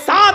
7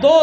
2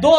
2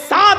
7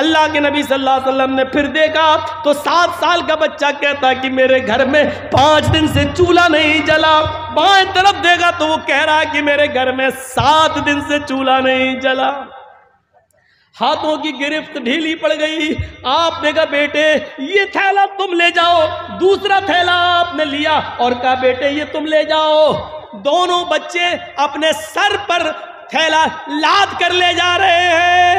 اللہ کے نبی صلی اللہ علیہ وسلم نے پھر دیکھا تو 7 سال کا بچہ کہتا کہ میرے گھر میں 5 دن سے چولہا نہیں جلا. بائیں طرف دیکھا تو وہ کہہ رہا کہ میرے گھر میں 7 دن سے چولہا نہیں جلا. ہاتھوں کی گرفت ڈھیلی پڑ گئی. آپ نے کہا بیٹے یہ تھیلا تم لے جاؤ. دوسرا تھیلا آپ نے لیا اور کہا بیٹے یہ تم لے جاؤ. دونوں بچے اپنے سر پر تھیلا لاد کر لے جا رہے ہیں.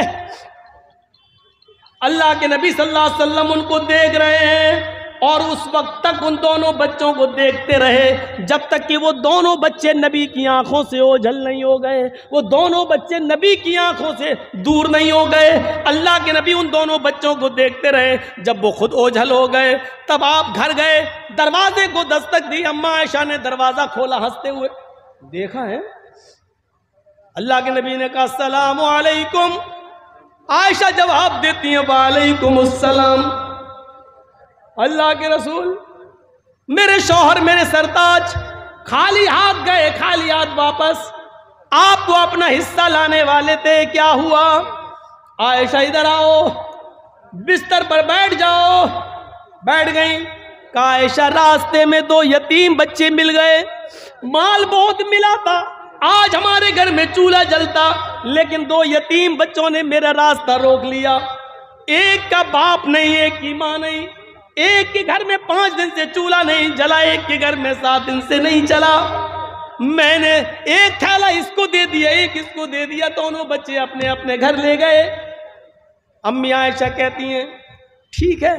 اللہ کے نبی صلی اللہ علیہ وسلم ان کو دیکھ رہے ہیں اور اس وقت تک ان دونوں بچوں کو دیکھتے رہے جب تک کہ وہ دونوں بچے نبی کی آنکھوں سے اوجھل نہیں ہو گئے. وہ دونوں بچے نبی کی آنکھوں سے دور نہیں ہو گئے. اللہ کے نبی ان دونوں بچوں کو دیکھتے رہے. جب وہ خود اوجھل ہو گئے تب آپ گھر گئے, دروازے کو دستک دی. اماں عائشہ نے دروازہ کھولا ہنستے ہوئے. دیکھا ہے اللہ کے نبی نے کہا السلام علیکم. عائشہ جواب دیتی ہیں وعلیکم السلام. اللہ کے رسول میرے شوہر میرے سرتاج خالی ہاتھ گئے, خالی ہاتھ واپس. آپ تو اپنا حصہ لانے والے تھے, کیا ہوا؟ عائشہ ادھر آؤ, بستر پر بیٹھ جاؤ. بیٹھ گئیں. کہا عائشہ راستے میں 2 یتیم بچے مل گئے. مال بہت ملا تھا, آج ہمارے گھر میں چولہا جلتا, لیکن 2 یتیم بچوں نے میرا راستہ روک لیا. ایک کا باپ نہیں, ایک کی ماں نہیں. ایک کے گھر میں 5 دن سے چولہا نہیں جلا, ایک کے گھر میں 7 دن سے نہیں چلا. میں نے ایک تھیلا اس کو دے دیا, ایک اس کو دے دیا. دونوں بچے اپنے اپنے گھر لے گئے. امی عائشہ کہتی ہیں ٹھیک ہے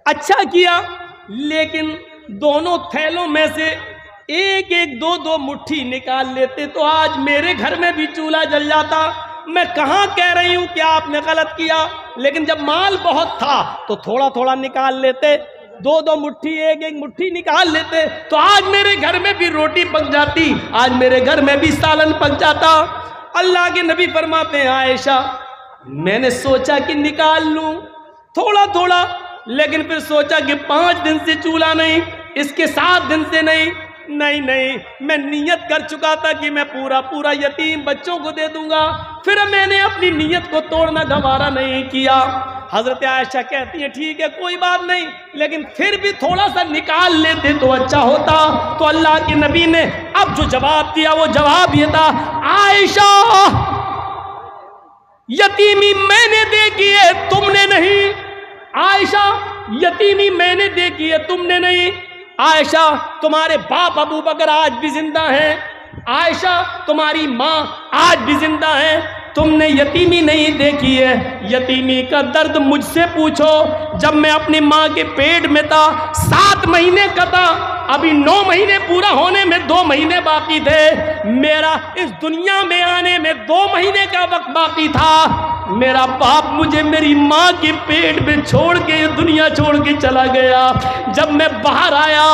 اچھا کیا, لیکن دونوں تھیلوں میں سے ایک ایک 2 مٹھی نکال لیتے تو آج میرے گھر میں بھی چولہا جل جاتا. میں کہاں کہہ رہی ہوں کہ آپ نے غلط کیا, لیکن جب مال بہت تھا تو تھوڑا تھوڑا نکال لیتے. 2 مٹھی ایک ایک مٹھی نکال لیتے تو آج میرے گھر میں بھی روٹی پک جاتی, آج میرے گھر میں بھی سالن پک جاتا. اللہ کے نبی فرماتے ہیں عائشہ میں نے سوچا کہ نکال لوں تھوڑا تھوڑا, لیکن پھر سوچا کہ 5 دن سے چولہا نہیں, اس کے 7 دن سے نہیں. میں نیت کر چکا تھا کہ میں پورا یتیم بچوں کو دے دوں گا. پھر میں نے اپنی نیت کو توڑنا گوارا نہیں کیا. حضرت عائشہ کہتی ہیں ٹھیک ہے کوئی بات نہیں, لیکن پھر بھی تھوڑا سا نکال لیتے تو اچھا ہوتا. تو اللہ کے نبی نے اب جو جواب دیا وہ جواب یہ تھا عائشہ یتیمی میں نے دیکھی ہے تم نے نہیں. عائشہ یتیمی میں نے دیکھی ہے تم نے نہیں. عائشہ تمہارے باپ ابو بکر آج بھی زندہ ہیں. عائشہ تمہاری ماں آج بھی زندہ ہیں. تم نے یتیمی نہیں دیکھی ہے. یتیمی کا درد مجھ سے پوچھو. جب میں اپنی ماں کے پیٹ میں تھا 7 مہینے کا تھا, ابھی 9 مہینے پورا ہونے میں 2 مہینے باقی تھے. میرا اس دنیا میں آنے میں 2 مہینے کا وقت باقی تھا. میرا باپ مجھے میری ماں کے پیٹ میں چھوڑ کے دنیا چھوڑ کے چلا گیا. جب میں باہر آیا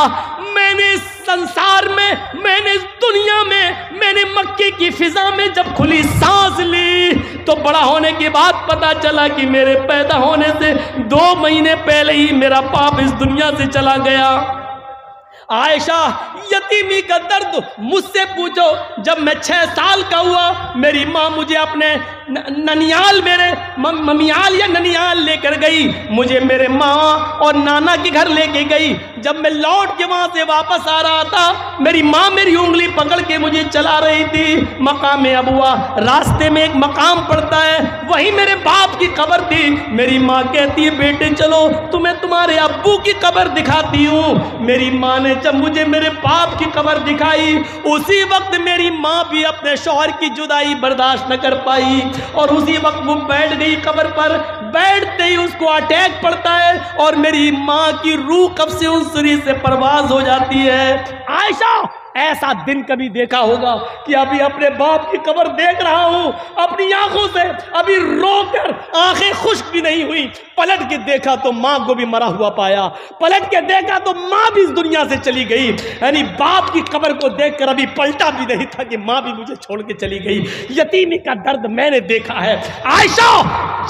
میں نے اس سنسار میں نے اس دنیا میں نے مکے کی فضا میں جب کھلی سانس لی تو بڑا ہونے کے بعد پتا چلا کہ میرے پیدا ہونے سے 2 مہینے پہلے ہی میرا باپ اس دنیا سے چلا گیا. عائشہ یتیمی کا درد مجھ سے پوچھو. جب میں 6 سال کا ہوا میری ماں مجھے اپنے ننیال میرے ممیال یا ننیال لے کر گئی. مجھے میرے ماں اور نانا کے گھر لے کے گئی. جب میں لوٹ کے وہاں سے واپس آ رہا تھا میری ماں میری انگلی پکڑ کے مجھے چلا رہی تھی. مقام ابوا راستے میں ایک مقام پڑتا ہے, وہی میرے باپ کی قبر تھی. میری ماں کہتی ہے بیٹے چلو تمہیں تمہارے ابو کی قبر دکھاتی ہوں. میری ماں نے جب مجھے میرے باپ کی قبر دکھائی اسی وقت میری ماں بھی اپنے شوہر کی جدائی برداشت نہ کر پائی اور اسی وقت وہ بیٹھ گئی قبر پر. بیٹھتے ہی اس کو اٹیک پڑتا ہے اور میری ماں کی روح قبض سے انصری سے پرواز ہو جاتی ہے. عائشہ ایسا دن کبھی دیکھا ہوگا کہ ابھی اپنے باپ کی قبر دیکھ رہا ہوں اپنی آنکھوں سے, ابھی رو کر آنکھیں خشک بھی نہیں ہوئی. پلٹ کے دیکھا تو ماں کو بھی مرا ہوا پایا, پلٹ کے دیکھا تو ماں بھی اس دنیا سے چلی گئی. یعنی باپ کی قبر کو دیکھ کر ابھی پلٹا بھی نہیں تھا کہ ماں بھی مجھے چھوڑ کے چلی گئی. یتیمی کا درد میں نے دیکھا ہے. عائشہ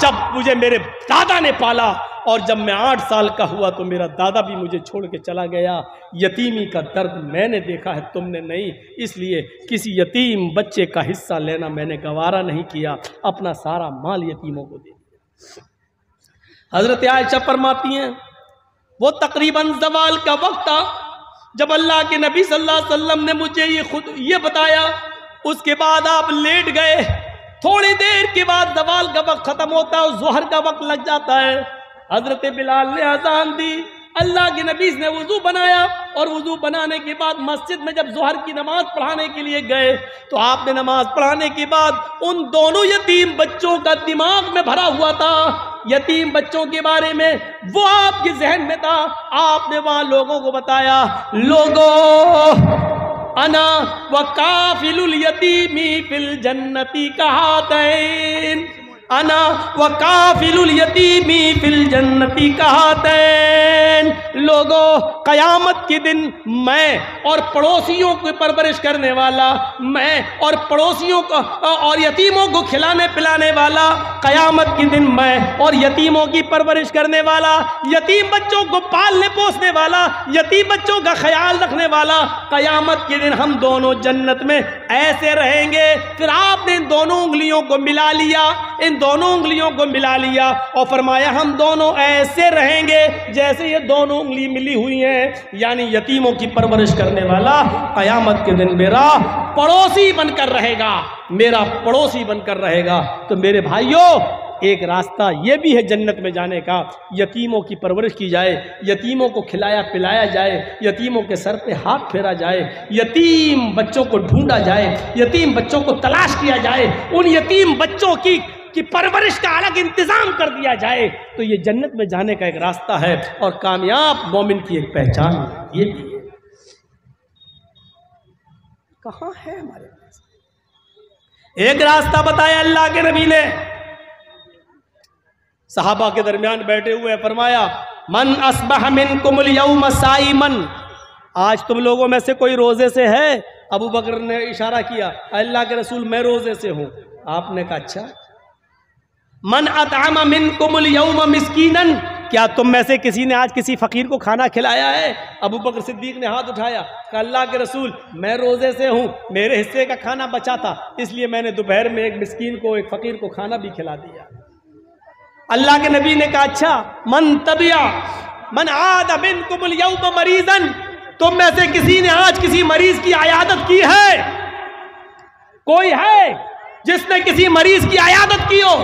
جب مجھے میرے دادا نے پالا اور جب میں 8 سال کا ہوا تو میرا دادا بھی مجھے چھوڑ کے چلا گیا. یتیمی کا درد میں نے دیکھا ہے تم نے نہیں, اس لیے کسی یتیم بچے کا حصہ لینا میں نے گوارا نہیں کیا. اپنا سارا مال یتیموں کو دے دیا. حضرت عائشہ فرماتی ہیں وہ تقریباً زوال کا وقت تھا جب اللہ کے نبی صلی اللہ علیہ وسلم نے مجھے یہ بتایا. اس کے بعد آپ لیٹ گئے. تھوڑی دیر کے بعد زوال کا وقت ختم ہوتا ہے اور ظہر کا وقت لگ جاتا ہے. حضرت بلال نے اذان دی. اللہ کے نبی نے وضو بنایا اور وضو بنانے کے بعد مسجد میں جب ظہر کی نماز پڑھانے کے لیے گئے تو آپ نے نماز پڑھانے کے بعد ان دونوں یتیم بچوں کا دماغ میں بھرا ہوا تھا. یتیم بچوں کے بارے میں وہ آپ کے ذہن میں تھا. آپ نے وہاں لوگوں کو بتایا لوگوں انا وکافل الیتیم فی الجنت کہاتین انا وکافل الیتیم فی الجنت کہاتین. لوگوں قیامت کے دن میں اور پڑوسیوں کو پرورش کرنے والا میں اور پڑوسیوں کو اور یتیموں کو کھلانے پلانے والا قیامت کے دن میں اور یتیموں کی پرورش کرنے والا یتیم بچوں کو پالنے پوسنے والا یتیم بچوں کا خیال رکھنے والا قیامت کے دن ہم دونوں جنت میں ایسے رہیں گے. پھر آپ نے ان دونوں انگلیوں کو ملا لیا اور فرمایا ہم دونوں ایسے رہیں گے جیسے یہ دونوں انگلی ملی ہوئی ہیں. یعنی یتیموں کی پرورش کرنے والا قیامت کے دن میرا پڑوسی بن کر رہے گا تو میرے بھائیوں ایک راستہ یہ بھی ہے جنت میں جانے کا. یتیموں کی پرورش کی جائے, یتیموں کو کھلایا پلایا جائے, یتیموں کے سر پہ ہاتھ پھیرا جائے, یتیم بچوں کو ڈھونڈا جائے, یتیم بچوں کو تلاش کیا جائے, ان یتیم بچوں کی پرورش کا الگ انتظام کر دیا جائے تو یہ جنت میں جانے کا ایک راستہ ہے اور کامیاب مومن کی ایک پہچان یہ بھی ہے. کہاں ہے ہمارے پاس ایک راستہ بتایا اللہ کے نبی نے. صحابہ کے درمیان بیٹھے ہوئے فرمایا من اصبح منکم اليوم صائما, آج تم لوگوں میں سے کوئی روزے سے ہے؟ ابو بکر نے اشارہ کیا اللہ کے رسول میں روزے سے ہوں. آپ نے کہا اچھا. من اطعم منکم اليوم مسکینا, کیا تم میں سے کسی نے آج کسی فقیر کو کھانا کھلایا ہے؟ ابو بکر صدیق نے ہاتھ اٹھایا, کہا اللہ کے رسول میں روزے سے ہوں, میرے حصے کا کھانا بچا تھا اس لیے میں نے دوپہر میں ایک مسکین کو ایک فقیر کو کھانا بھی کھلا دیا. اللہ کے نبی نے کہا اچھا. من عاد منکم اليوم مریضا, تم میں سے کسی نے آج کسی مریض کی عیادت کی ہے؟ کوئی ہے جس نے کسی مریض کی عیادت کی ہو؟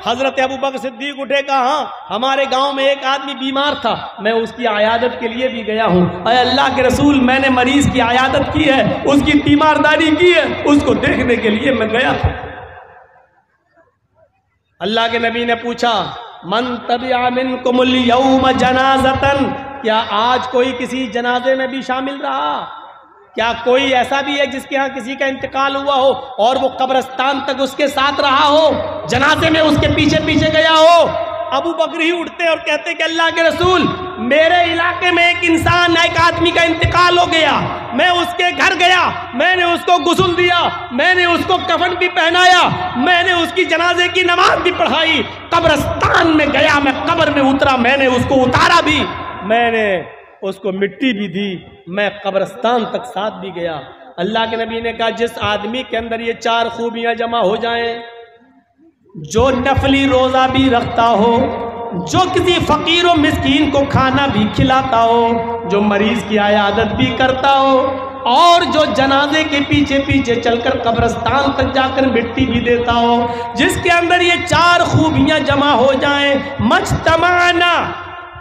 حضرت ابو بکر صدیق اٹھے, کہا ہاں ہمارے گاؤں میں ایک آدمی بیمار تھا, میں اس کی عیادت کے لیے بھی گیا ہوں. اے اللہ کے رسول میں نے مریض کی عیادت کی ہے, اس کی تیمارداری کی ہے, اس کو دیکھنے کے لیے میں گیا تھا. اللہ کے نبی نے پوچھا من تبع منکم اليوم جنازتن, کیا آج کوئی کسی جنازے میں بھی شامل رہا؟ کیا کوئی ایسا بھی ہے جس کے ہاں کسی کا انتقال ہوا ہو اور وہ قبرستان تک اس کے ساتھ رہا ہو, جنازے میں اس کے پیچھے پیچھے گیا ہو؟ ابو بکر ہی اٹھتے اور کہتے کہ اللہ کے رسول میرے علاقے میں ایک آدمی کا انتقال ہو گیا, میں اس کے گھر گیا, میں نے اس کو غسل دیا, میں نے اس کو کفن بھی پہنایا, میں نے اس کی جنازے کی نماز بھی پڑھائی, قبرستان میں گیا, میں قبر میں اترا, میں نے اس کو اتارا بھی, میں نے اس کو مٹی بھی دی, میں قبرستان تک ساتھ بھی گیا. اللہ کے نبی نے کہا جس آدمی کے اندر یہ 4 خوبیاں جمع ہو جائیں, جو نفلی روزہ بھی رکھتا ہو, جو کسی فقیر و مسکین کو کھانا بھی کھلاتا ہو, جو مریض کی عیادت بھی کرتا ہو, اور جو جنازے کے پیچھے پیچھے چل کر قبرستان تک جا کر مٹی بھی دیتا ہو, جس کے اندر یہ 4 خوبیاں جمع ہو جائیں, مجتمعنا,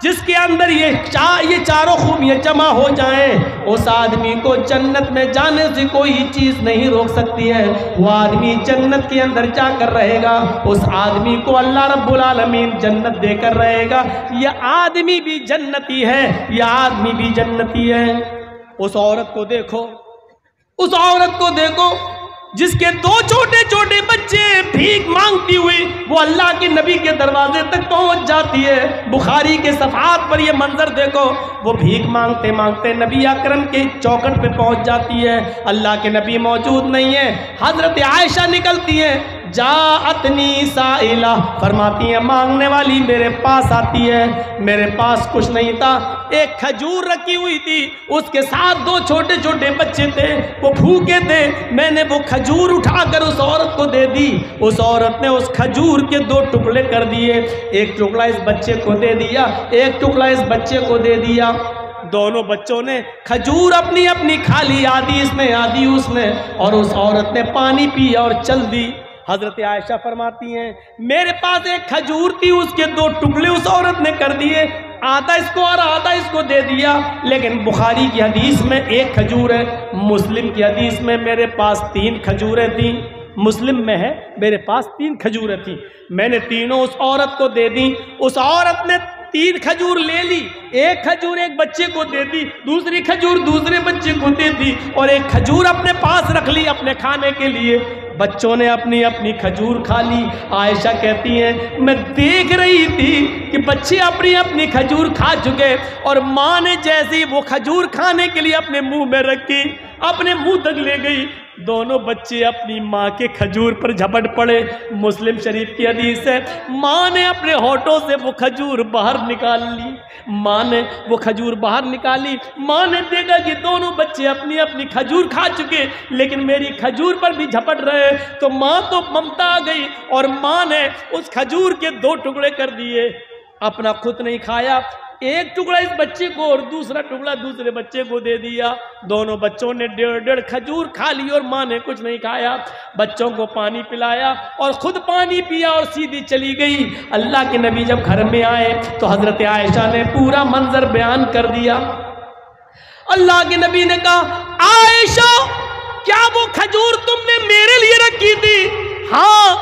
جس کے اندر یہ چاروں خوبیاں جمع ہو جائیں, اس آدمی کو جنت میں جانے سے کوئی چیز نہیں روک سکتی ہے. وہ آدمی جنت کے اندر جا کر رہے گا, اس آدمی کو اللہ رب العالمین جنت دے کر رہے گا. یہ آدمی بھی جنتی ہے, یہ آدمی بھی جنتی ہے. اس عورت کو دیکھو, اس عورت کو دیکھو جس کے 2 چھوٹے چھوٹے بچے بھیک مانگتی ہوئی وہ اللہ کے نبی کے دروازے تک پہنچ جاتی ہے. بخاری کے صفحات پر یہ منظر دیکھو, وہ بھیک مانگتے مانگتے نبی اکرم کے چوکھٹ پہ پہنچ جاتی ہے. اللہ کے نبی موجود نہیں ہے, حضرت عائشہ نکلتی ہیں, جاءتنی سائلہ، فرماتی ہیں مانگنے والی میرے پاس آتی ہے، میرے پاس کچھ نہیں تھا، ایک کھجور رکھی ہوئی تھی، اس کے ساتھ 2 چھوٹے چھوٹے بچے تھے، وہ بھوکے تھے، میں نے وہ کھجور اٹھا کر اس عورت کو دے دی، اس عورت نے اس کھجور کے 2 ٹکڑے کر دیے، ایک ٹکڑا اس بچے کو دے دیا، ایک ٹکڑا اس بچے کو دے دیا، دونوں بچوں نے کھجور اپنی اپنی کھا لی، آدھی اس نے آدھی اس نے، اور اس عورت نے پانی پیا اور چل دی۔ حضرت عائشہ فرماتی ہیں میرے پاس ایک کھجور تھی، اس کے 2 ٹکڑے اس عورت نے کر دیے، آدھا اس کو اور آدھا اس کو دے دیا، لیکن بخاری کی حدیث میں 1 کھجور ہے، مسلم کی حدیث میں میرے پاس 3 کھجوریں تھیں، مسلم میں ہے میرے پاس 3 کھجوریں تھیں، میں نے تینوں اس عورت کو دے دی، اس عورت نے 3 کھجور لے لی، 1 کھجور ایک بچے کو دے دی، دوسری کھجور دوسرے بچے کو دے دی، اور 1 کھجور اپنے پاس رکھ لی اپنے کھانے کے لیے۔ بچوں نے اپنی اپنی کھجور کھا لی۔ عائشہ کہتی ہیں میں دیکھ رہی تھی کہ بچے اپنی اپنی کھجور کھا چکے، اور ماں نے جیسی وہ کھجور کھانے کے لیے اپنے منہ میں رکھی، اپنے منہ تک لے گئی، دونوں بچے اپنی ماں کے کھجور پر جھپٹ پڑے۔ مسلم شریف کی حدیث ہے ماں نے اپنے ہونٹوں سے وہ کھجور باہر نکال لی، ماں نے وہ کھجور باہر نکالی، ماں نے دیکھا کہ دونوں بچے اپنی اپنی کھجور کھا چکے لیکن میری کھجور پر بھی جھپٹ رہے، تو ماں تو ممتا آ گئی اور ماں نے اس کھجور کے 2 ٹکڑے کر دیے، اپنا خود نہیں کھایا، 1 ٹکڑا اس بچے کو اور دوسرا ٹکڑا دوسرے بچے کو دے دیا۔ دونوں بچوں نے 1.5 کھجور کھا لی اور ماں نے کچھ نہیں کھایا، بچوں کو پانی پلایا اور خود پانی پیا اور سیدھی چلی گئی۔ اللہ کے نبی جب گھر میں آئے تو حضرت عائشہ نے پورا منظر بیان کر دیا۔ اللہ کے نبی نے کہا عائشہ کیا وہ کھجور تم نے میرے لیے رکھی تھی؟ ہاں،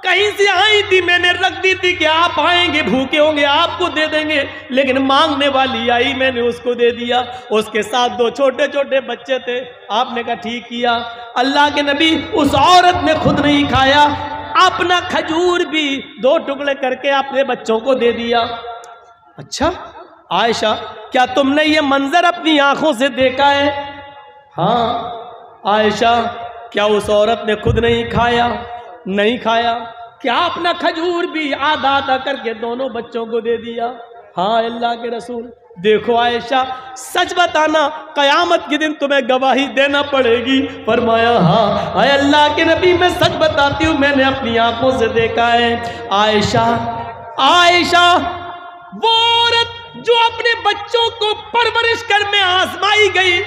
کہیں سے آئی تھی، میں نے رکھ دی تھی کہ آپ آئیں گے بھوکے ہوں گے آپ کو دے دیں گے، لیکن مانگنے والی آئی میں نے اس کو دے دیا، اس کے ساتھ 2 چھوٹے چھوٹے بچے تھے، آپ نے کہا ٹھیک کیا۔ اللہ کے نبی اس عورت نے خود نہیں کھایا، اپنا کھجور بھی 2 ٹکڑے کر کے اپنے بچوں کو دے دیا۔ اچھا عائشہ کیا تم نے یہ منظر اپنی آنکھوں سے دیکھا ہے؟ ہاں۔ عائشہ کیا اس عورت نے خود نہیں کھایا؟ نہیں کھایا۔ کیا اپنا کھجور بھی آدھا آدھا کر کے دونوں بچوں کو دے دیا؟ ہاں اللہ کے رسول۔ دیکھو عائشہ سچ بتانا قیامت کے دن تمہیں گواہی دینا پڑے گی۔ فرمایا ہاں اے اللہ کے نبی میں سچ بتاتی ہوں میں نے اپنی آنکھوں سے دیکھا ہے۔ عائشہ وہ عورت جو اپنے بچوں کو پرورش کر میں آزمائی گئی،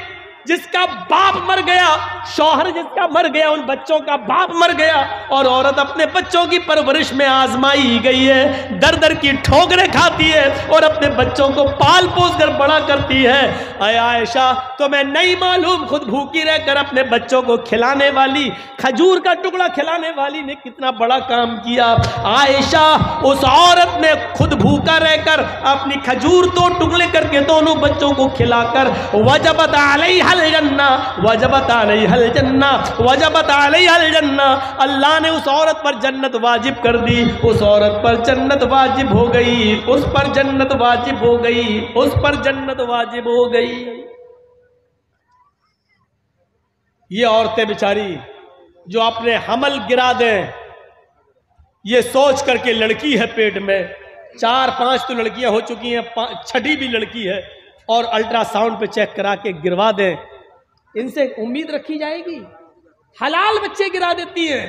جس کا باپ مر گیا، شوہر جس کا مر گیا، ان بچوں کا باپ مر گیا، اور عورت اپنے بچوں کی پرورش میں آزمائی گئی ہے، در در کی ٹھوکریں کھاتی ہے اور اپنے بچوں کو پال پوس کر بڑا کرتی ہے۔ اے عائشہ تمہیں نہیں معلوم خود بھوکی رہ کر اپنے بچوں کو کھلانے والی، کھجور کا ٹکڑا کھلانے والی نے کتنا بڑا کام کیا۔ عائشہ اس عورت نے خود بھوکا رہ کر اپنی کھجور 2 ٹکڑے کر کے دونوں بچوں کو کھلا کر وجبت علیہ الجنہ، وجبت علیہ الجنہ، وجبت علیہ الجنہ، اللہ نے اس عورت پر جنت واجب کر دی، اس عورت پر جنت واجب ہو گئی، اس پر جنت واجب ہو گئی، اس پر جنت واجب ہو گئی۔ یہ عورتیں بیچاری جو اپنے حمل گرا دیں، یہ سوچ کر کے لڑکی ہے پیٹ میں، 4-5 تو لڑکیاں ہو چکی ہیں، 6ٹھی بھی لڑکی ہے، اور الٹرا ساؤنڈ پہ چیک کرا کے گروا دیں، ان سے امید رکھی جائے گی؟ حلال بچے گرا دیتی ہیں۔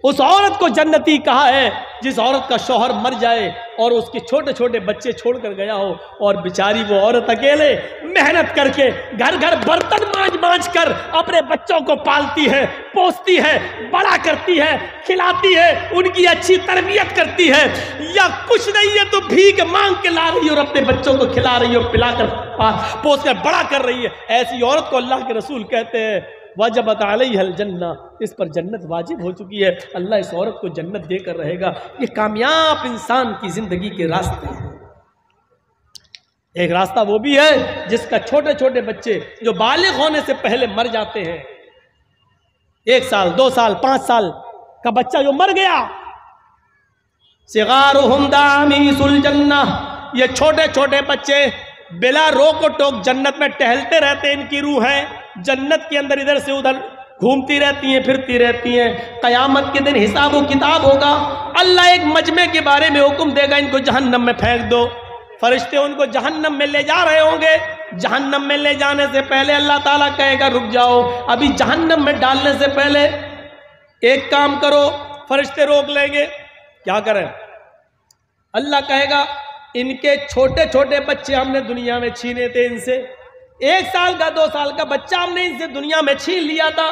اس عورت کو جنتی کہا ہے جس عورت کا شوہر مر جائے اور اس کے چھوٹے چھوٹے بچے چھوڑ کر گیا ہو، اور بیچاری وہ عورت اکیلے محنت کر کے گھر گھر برتن مانج کر اپنے بچوں کو پالتی ہے، پوستی ہے، بڑا کرتی ہے، کھلاتی ہے، ان کی اچھی تربیت کرتی ہے، یا کچھ نہیں ہے تو بھیک مانگ کے لا رہی ہے اور اپنے بچوں کو کھلا رہی ہے، پلا کر پوس کر بڑا کر رہی ہے، ایسی عورت کو اللہ کے رسول کہتے ہیں وجبت علیہ الجنہ، اس پر جنت واجب ہو چکی ہے، اللہ اس عورت کو جنت دے کر رہے گا۔ یہ کامیاب انسان کی زندگی کے راستے ہیں۔ ایک راستہ وہ بھی ہے جس کا چھوٹے چھوٹے بچے جو بالغ ہونے سے پہلے مر جاتے ہیں، 1 سال 2 سال 5 سال کا بچہ جو مر گیا، صغارہم دامیس الجنہ، یہ چھوٹے چھوٹے بچے بلا روک و ٹوک جنت میں ٹہلتے رہتے، ان کی روحیں جنت کے اندر ادھر سے ادھر گھومتی رہتی ہیں، پھرتی رہتی ہیں. قیامت کے دن حساب و کتاب ہوگا. اللہ ایک مجمع کے بارے میں حکم دے گا ان کو جہنم میں پھینک دو. فرشتے ان کو جہنم میں لے جا رہے ہوں گے. جہنم میں لے جانے سے پہلے اللہ تعالیٰ کہے گا رک جاؤ، ابھی جہنم میں ڈالنے سے پہلے ایک کام کرو. فرشتے روک لیں گے. کیا کریں؟ اللہ کہے گا ان کے چھوٹے چھوٹے بچے ہم نے دنیا میں چھینے تھے ان سے. 1 سال کا 2 سال کا بچہ ہم نے ان سے دنیا میں چھین لیا تھا.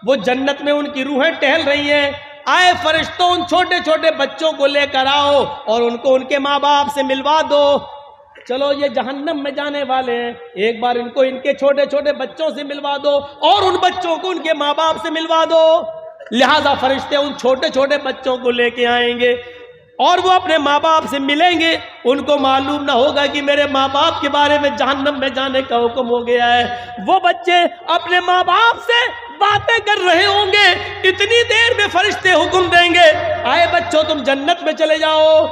وہ جنت میں ان کی روحیں ٹہل رہی ہیں. آئے فرشتوں ان چھوٹے چھوٹے بچوں کو لے کر آؤ اور ان کو ان کے ماں باپ سے ملوا دو. چلو یہ جہنم میں جانے والے ہیں، ایک بار ان کو ان کے چھوٹے چھوٹے بچوں سے ملوا دو اور ان بچوں کو ان کے ماں باپ سے ملوا دو. لہذا فرشتے ان چھوٹے چھوٹے بچوں کو لے کے آئیں گے اور وہ اپنے ماں باپ سے ملیں گے. ان کو معلوم نہ ہوگا کہ میرے ماں باپ کے بارے میں جہنم میں جانے کا حکم ہو گیا ہے. وہ بچے اپنے ماں باپ سے باتیں کر رہے ہوں گے. اتنی دیر میں فرشتے حکم دیں گے آئے بچوں تم جنت میں چلے جاؤ،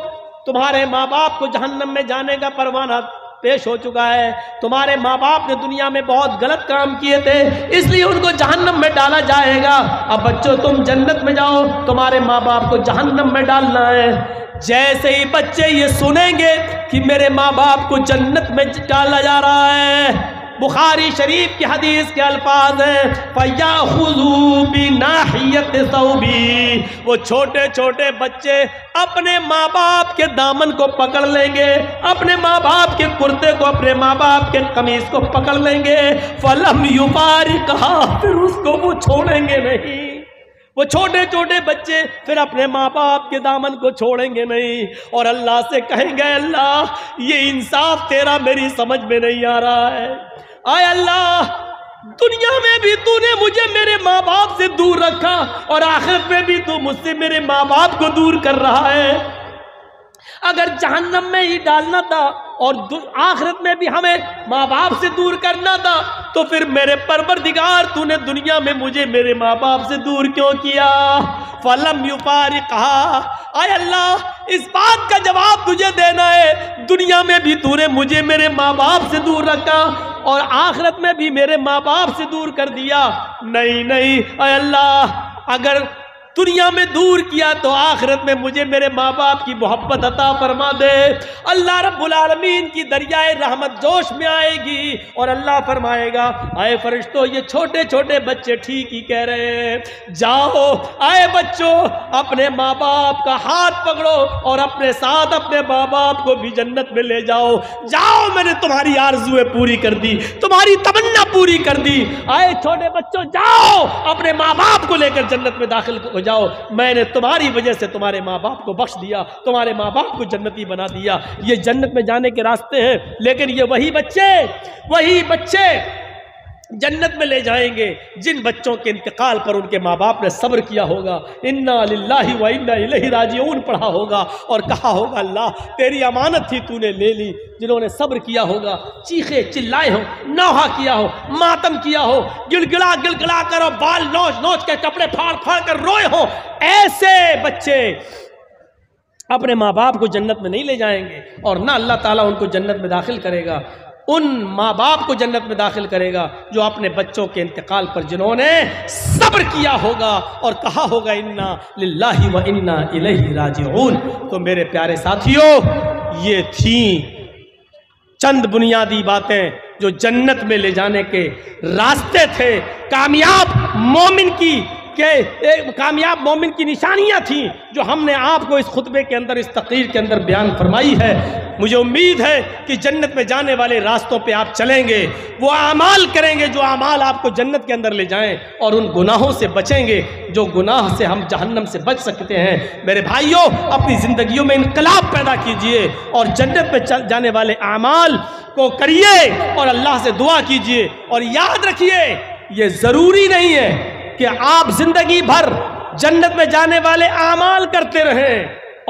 تمہارے ماں باپ کو جہنم میں جانے کا پروانہ پیش ہو چکا ہے. تمہارے ماں باپ نے دنیا میں بہت غلط کام کیے تھے اس لیے ان کو جہنم میں ڈالا جائے گا. اب بچوں تم جنت میں جاؤ، تمہارے ماں باپ کو جہنم میں ڈالنا ہے. جیسے ہی بچے یہ سنیں گے کہ میرے ماں باپ کو جنت میں ڈالا جا رہا ہے، بخاری شریف کی حدیث کے الفاظ ہیں فَيَأْخُذُوا بِنَاحِيَةِ ثَوْبِهِ. وہ چھوٹے چھوٹے بچے اپنے ماں باپ کے دامن کو پکڑ لیں گے، اپنے ماں باپ کے کرتے کو، اپنے ماں باپ کے قمیص کو پکڑ لیں گے. فَلَمْ يُفَارِقْهَا. پھر اس کو وہ چھوڑیں گے نہیں. وہ چھوٹے چھوٹے بچے پھر اپنے ماں باپ کے دامن کو چھوڑیں گے نہیں اور اللہ سے کہیں گے اللہ یہ انصاف تیرا میری سمجھ میں نہیں آ رہا ہے. آئے اللہ دنیا میں بھی تو نے مجھے میرے ماں باپ سے دور رکھا اور آخرت میں بھی تو مجھ سے میرے ماں باپ کو دور کر رہا ہے. اگر جہنم میں ہی ڈالنا تھا اور آخرت میں بھی ہمیں ماں باپ سے دور کرنا تھا تو پھر میرے پروردگار تو نے دنیا میں مجھے میرے ماں باپ سے دور کیوں کیا؟ فَلَمْ يُفَارِقْهَا. آئے اللہ اس بات کا جواب تجھے دینا ہے دنیا میں بھی تو نے مجھے میرے ماں باپ سے دور رکھا اور آخرت میں بھی میرے ماں باپ سے دور کر دیا. نہیں اے اللہ اگر دنیا میں دور کیا تو آخرت میں مجھے میرے ماں باپ کی محبت عطا فرما دے. اللہ رب العالمین کی دریائے رحمت جوش میں آئے گی اور اللہ فرمائے گا آئے فرشتوں یہ چھوٹے چھوٹے بچے ٹھیک ہی کہہ رہے ہیں، جاؤ آئے بچوں اپنے ماں باپ کا ہاتھ پکڑو اور اپنے ساتھ اپنے ماں باپ کو بھی جنت میں لے جاؤ. جاؤ میں نے تمہاری آرزویں پوری کر دی، تمہاری تمنا پوری کر دی. آئے چھوٹے بچوں جاؤ اپنے ماں باپ کو لے کر جنت میں داخل ہو جاؤ. میں نے تمہاری وجہ سے تمہارے ماں باپ کو بخش دیا، تمہارے ماں باپ کو جنتی بنا دیا. یہ جنت میں جانے کے راستے ہیں لیکن یہ وہی بچے جنت میں لے جائیں گے جن بچوں کے انتقال پر ان کے ماں باپ نے صبر کیا ہوگا. انا للہ و انا الیہ راجعون پڑھا ہوگا اور کہا ہوگا اللہ تیری امانت تھی تو نے لے لی. جنہوں نے صبر کیا ہوگا، چیخے چلائے ہو، نوحہ کیا ہو، ماتم کیا ہو، گڑگڑا کر اور بال نوچ کے کپڑے پھاڑ کر روئے ہو، ایسے بچے اپنے ماں باپ کو جنت میں نہیں لے جائیں گے اور نہ اللہ تعالیٰ ان کو جنت میں داخل کرے گا. ان ماں باپ کو جنت میں داخل کرے گا جو اپنے بچوں کے انتقال پر جنہوں نے صبر کیا ہوگا اور کہا ہوگا انا للہ و انا الیہ راجعون. تو میرے پیارے ساتھیوں یہ تھیں چند بنیادی باتیں جو جنت میں لے جانے کے راستے تھے. کامیاب مومن کی نشانیاں تھیں جو ہم نے آپ کو اس خطبے کے اندر، اس تقریر کے اندر بیان فرمائی ہے. مجھے امید ہے کہ جنت میں جانے والے راستوں پہ آپ چلیں گے، وہ اعمال کریں گے جو اعمال آپ کو جنت کے اندر لے جائیں اور ان گناہوں سے بچیں گے جو گناہ سے ہم جہنم سے بچ سکتے ہیں. میرے بھائیوں اپنی زندگیوں میں انقلاب پیدا کیجئے اور جنت میں جانے والے اعمال کو کریے اور اللہ سے دعا کیجئے. اور یاد رکھیے یہ ضروری نہیں ہے کہ آپ زندگی بھر جنت میں جانے والے اعمال کرتے رہیں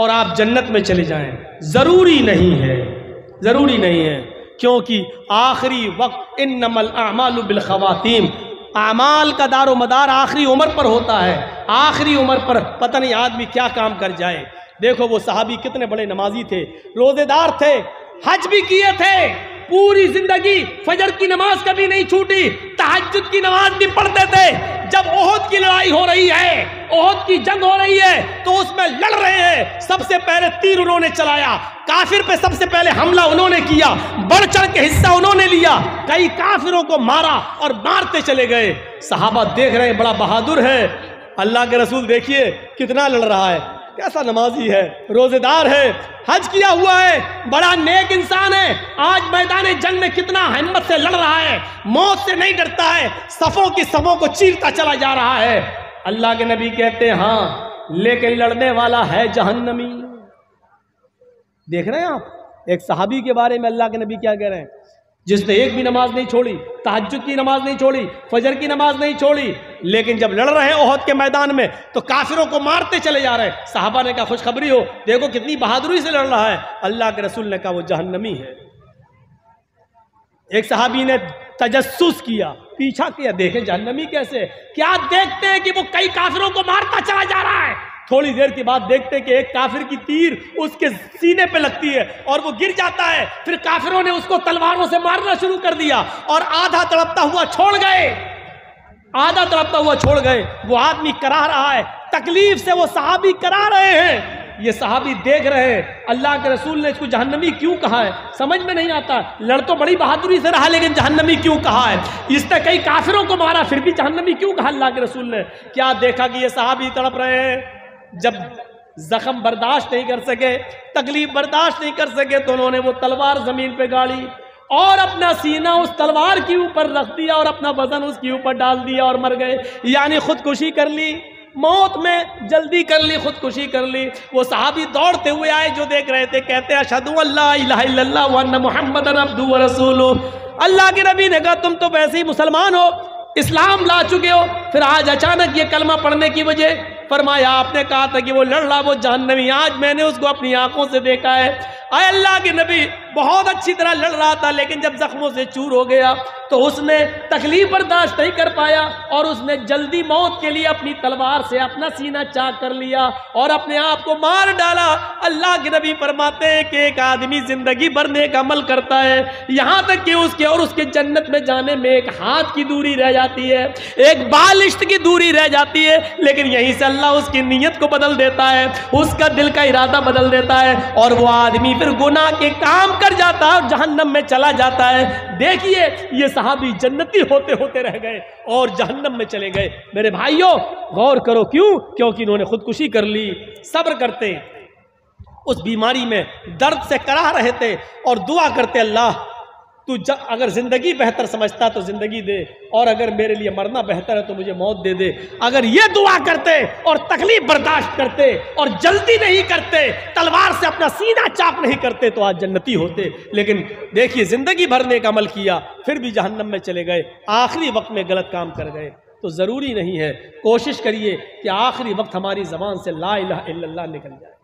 اور آپ جنت میں چلے جائیں. ضروری نہیں ہے کیونکہ آخری وقت انما الاعمال بالخواتیم، اعمال کا دار و مدار آخری عمر پر ہوتا ہے. آخری عمر پر پتہ نہیں آدمی کیا کام کر جائے. دیکھو وہ صحابی کتنے بڑے نمازی تھے، روزے دار تھے، حج بھی کیے تھے، پوری زندگی فجر کی نماز کبھی نہیں چھوٹی، تہجد کی نماز بھی پڑھتے تھے. جب احد کی لڑائی ہو رہی ہے، احد کی جنگ ہو رہی ہے، تو اس میں لڑ رہے ہیں، سب سے پہلے تیر انہوں نے چلایا، کافر پہ سب سے پہلے حملہ انہوں نے کیا، بڑھ چڑھ کے حصہ انہوں نے لیا، کئی کافروں کو مارا اور مارتے چلے گئے۔ صحابہ دیکھ رہے ہیں بڑا بہادر ہے، اللہ کے رسول دیکھیے کتنا لڑ رہا ہے، کیسا نمازی ہے، روزے دار ہے، حج کیا ہوا ہے، بڑا نیک انسان ہے، آج میدان جنگ میں کتنا ہمت سے لڑ رہا ہے، موت سے نہیں ڈرتا ہے، صفوں کی صفوں کو چیرتا چلا جا رہا ہے۔ اللہ کے نبی کہتے ہیں ہاں لیکن لڑنے والا ہے جہنمی۔ دیکھ رہے ہیں آپ ایک صحابی کے بارے میں اللہ کے نبی کیا کہہ رہے ہیں، جس نے ایک بھی نماز نہیں چھوڑی، تہجد کی نماز نہیں چھوڑی، فجر کی نماز نہیں چھوڑی، لیکن جب لڑ رہے ہیں احد کے میدان میں تو کافروں کو مارتے چلے جا رہے ہیں۔ صحابہ نے کہا خوشخبری ہو، دیکھو کتنی بہادری سے لڑ رہا ہے۔ اللہ کے رسول نے کہا وہ جہنمی ہے۔ ایک صحابی نے تجسس کیا، پیچھا کیا، دیکھیں جہنمی کیسے، کیا دیکھتے ہیں کہ وہ کئی کافروں کو مارتا چلا جا رہا ہے، تھوڑی دیر کے بعد دیکھتے کہ ایک کافر کی تیر اس کے سینے پہ لگتی ہے اور وہ گر جاتا ہے، پھر کافروں نے اس کو تلواروں سے مارنا شروع کر دیا اور آدھا تڑپتا ہوا چھوڑ گئے، آدھا تڑپتا ہوا چھوڑ گئے۔ وہ آدمی کرا رہا ہے، تکلیف سے وہ صحابی کرا رہے ہیں، یہ صحابی دیکھ رہے ہیں۔ اللہ کے رسول نے اس کو جہنمی کیوں کہا ہے سمجھ میں نہیں آتا، لڑ تو بڑی بہادری سے رہا لیکن جہنمی کیوں کہا ہے؟ اس نے کئی کافروں کو مارا پھر بھی جہنمی کیوں کہا اللہ کے رسول نے؟ کیا دیکھا کہ یہ صحابی تڑپ رہے ہیں، جب زخم برداشت نہیں کر سکے، تکلیف برداشت نہیں کر سکے تو انہوں نے وہ تلوار زمین پہ گاڑی اور اپنا سینہ اس تلوار کے اوپر رکھ دیا اور اپنا وزن اس کے اوپر ڈال دیا اور مر گئے، یعنی خودکشی کر لی، موت میں جلدی کر لی، خودکشی کر لی۔ وہ صحابی دوڑتے ہوئے آئے جو دیکھ رہے تھے، کہتے ہیں اشہدو ان لا الہ الا اللہ وان محمدن عبدہ ورسولہ۔ اللہ کے نبی نے کہا تم تو ویسے ہی مسلمان ہو، اسلام لا چکے ہو، پھر آج اچانک یہ کلمہ پڑھنے کی وجہ؟ فرمایا آپ نے کہا تھا کہ وہ لڑ رہا وہ جہنمی، آج میں نے اس کو اپنی آنکھوں سے دیکھا ہے۔ اے اللہ کے نبی بہت اچھی طرح لڑ رہا تھا لیکن جب زخموں سے چور ہو گیا تو اس نے تکلیف برداشت نہیں کر پایا اور اس نے جلدی موت کے لیے اپنی تلوار سے اپنا سینہ چاک کر لیا اور اپنے آپ کو مار ڈالا۔ اللہ کے نبی فرماتے ہیں کہ ایک آدمی زندگی بھر نیک عمل کرتا ہے یہاں تک کہ اس کے جنت میں جانے میں ایک ہاتھ کی دوری رہ جاتی ہے، ایک بالشت کی دوری رہ جاتی ہے، لیکن یہیں سے اللہ اس کی نیت کو بدل دیتا ہے، اس کا دل کا ارادہ بدل دیتا ہے اور وہ آدمی پھر گناہ کے کام کر جاتا ہے اور جہنم میں چلا جاتا ہے۔ دیکھیے یہ صحابی جنتی ہوتے ہوتے رہ گئے اور جہنم میں چلے گئے۔ میرے بھائیوں غور کرو، کیونکہ انہوں نے خودکشی کر لی۔ صبر کرتے، اس بیماری میں درد سے کرا رہے تھے اور دعا کرتے اللہ تو اگر زندگی بہتر سمجھتا تو زندگی دے اور اگر میرے لیے مرنا بہتر ہے تو مجھے موت دے دے۔ اگر یہ دعا کرتے اور تکلیف برداشت کرتے اور جلدی نہیں کرتے، تلوار سے اپنا سینہ چاک نہیں کرتے تو آج جنتی ہوتے، لیکن دیکھیے زندگی بھر نیک عمل کیا پھر بھی جہنم میں چلے گئے، آخری وقت میں غلط کام کر گئے۔ تو ضروری نہیں ہے، کوشش کریے کہ آخری وقت ہماری زبان سے لا الہ الا اللہ نکل جائے۔